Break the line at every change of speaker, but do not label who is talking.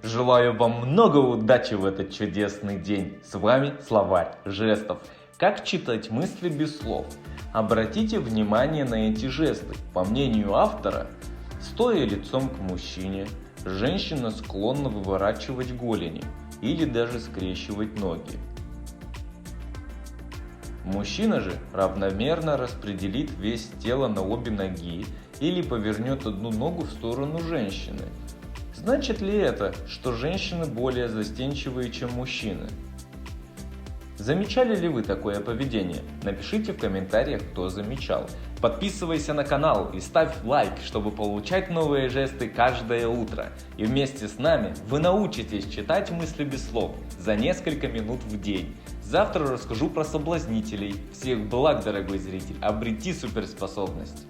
Желаю вам много удачи в этот чудесный день. С вами словарь жестов. Как читать мысли без слов? Обратите внимание на эти жесты. По мнению автора, стоя лицом к мужчине, женщина склонна выворачивать голени или даже скрещивать ноги. Мужчина же равномерно распределит вес тела на обе ноги или повернет одну ногу в сторону женщины. Значит ли это, что женщины более застенчивые, чем мужчины? Замечали ли вы такое поведение? Напишите в комментариях, кто замечал. Подписывайся на канал и ставь лайк, чтобы получать новые жесты каждое утро. И вместе с нами вы научитесь читать мысли без слов за несколько минут в день. Завтра расскажу про соблазнителей. Всех благ, дорогой зритель, обрети суперспособность.